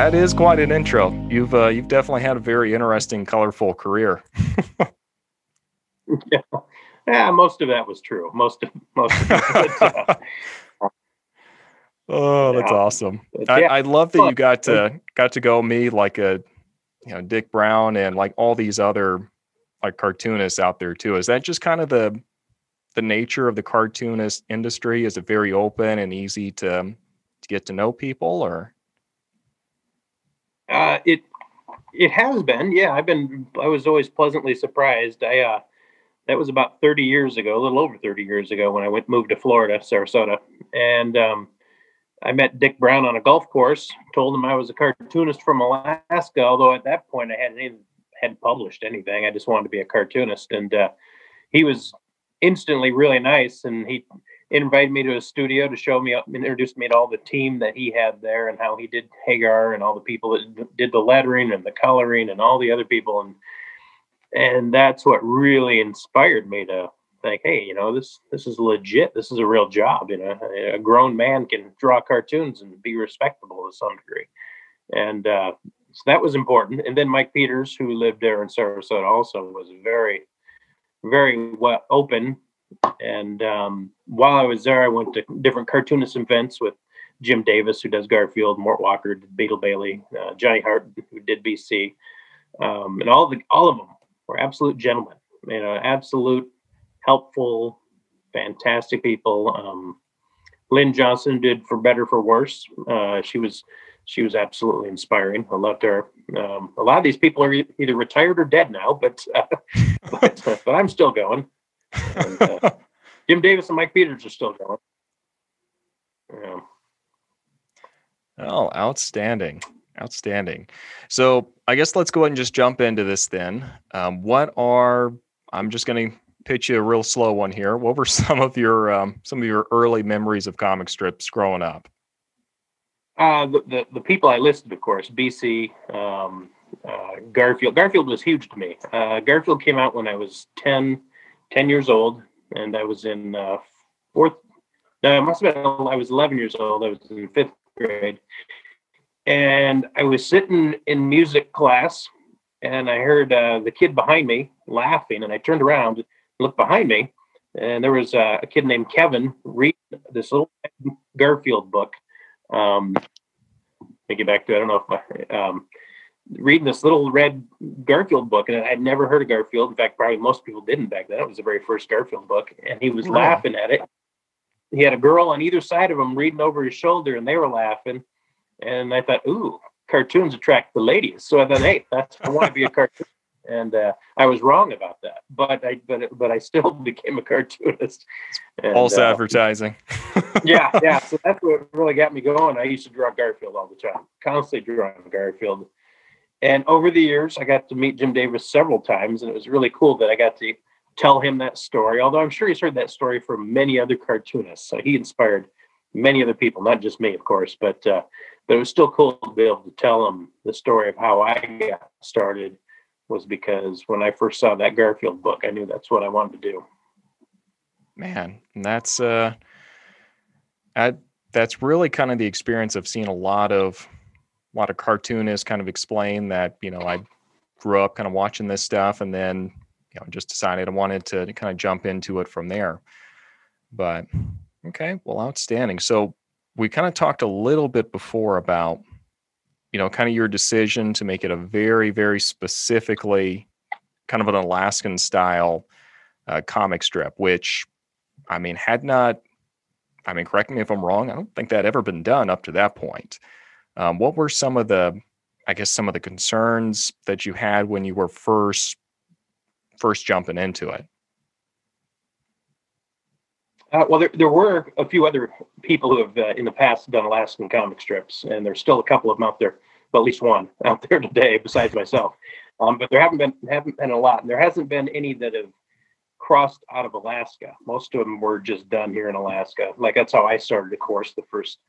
That is quite an intro. You've definitely had a very interesting, colorful career. Yeah, most of that was true. Most of it. Oh, that's awesome. I love that you got to go meet like Dick Brown and like all these other like cartoonists out there too. Is that just kind of the nature of the cartoonist industry? Is it very open and easy to get to know people, or? It has been. Yeah, I was always pleasantly surprised. That was about 30 years ago, a little over 30 years ago, when I moved to Florida, Sarasota, and I met Dick Brown on a golf course. Told him I was a cartoonist from Alaska, although at that point I hadn't published anything. I just wanted to be a cartoonist, and he was instantly really nice, and he invited me to his studio to show me, introduced me to all the team that he had there, and how he did Hagar and all the people that did the lettering and the coloring and all the other people, and that's what really inspired me to think, hey, this is legit. This is a real job. A grown man can draw cartoons and be respectable to some degree. And so that was important. And then Mike Peters, who lived there in Sarasota, also was very, very well open. And while I was there, I went to different cartoonist events with Jim Davis, who does Garfield, Mort Walker, Beetle Bailey, Johnny Hart, who did BC, and all of them were absolute gentlemen, absolute helpful, fantastic people. Lynn Johnson did For Better For Worse. She was absolutely inspiring. I loved her. A lot of these people are either retired or dead now, but I'm still going. And, Jim Davis and Mike Peters are still going. Yeah. Oh, outstanding. So I guess let's go ahead and just jump into this then. I'm just going to pitch you a real slow one here. What were some of your early memories of comic strips growing up? The people I listed, of course, BC, Garfield. Garfield was huge to me. Garfield came out when I was 10 years old, and I was in fourth. No, it must have been. I was 11 years old. I was in fifth grade, and I was sitting in music class, and I heard the kid behind me laughing, and I turned around and looked behind me, and there was a kid named Kevin reading this little Garfield book. Let me get back to it. I don't know if reading this little red Garfield book, and I'd never heard of Garfield. In fact, probably most people didn't back then. It was the very first Garfield book, and he was laughing at it. He had a girl on either side of him reading over his shoulder, and they were laughing. And I thought, ooh, cartoons attract the ladies. So I thought, hey, I want to be a cartoon. And I was wrong about that, but I still became a cartoonist. And, false advertising. yeah. So that's what really got me going. I used to draw Garfield all the time, constantly drawing Garfield. And over the years, I got to meet Jim Davis several times, and it was really cool that I got to tell him that story. Although I'm sure he's heard that story from many other cartoonists. So he inspired many other people, not just me, of course, but it was still cool to be able to tell him the story of how I got started. Was because when I first saw that Garfield book, I knew that's what I wanted to do. Man, and that's really kind of the experience of seeing a lot of cartoonists kind of explain that, I grew up kind of watching this stuff, and then, just decided I wanted to kind of jump into it from there. But okay, well, outstanding. So we kind of talked a little bit before about, kind of your decision to make it a very, very specifically kind of an Alaskan style comic strip, which, correct me if I'm wrong, I don't think that had ever been done up to that point. What were some of the concerns that you had when you were first jumping into it? Well, there were a few other people who have in the past done Alaskan comic strips, and there's still a couple of them out there, well, at least one out there today besides myself. But there haven't been a lot, and there hasn't been any that have crossed out of Alaska. Most of them were just done here in Alaska. Like, that's how I started, of course. The first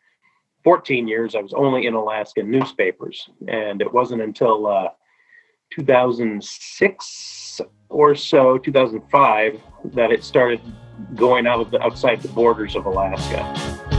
14 years, I was only in Alaskan newspapers, and it wasn't until 2006 or so, 2005, that it started going outside the borders of Alaska.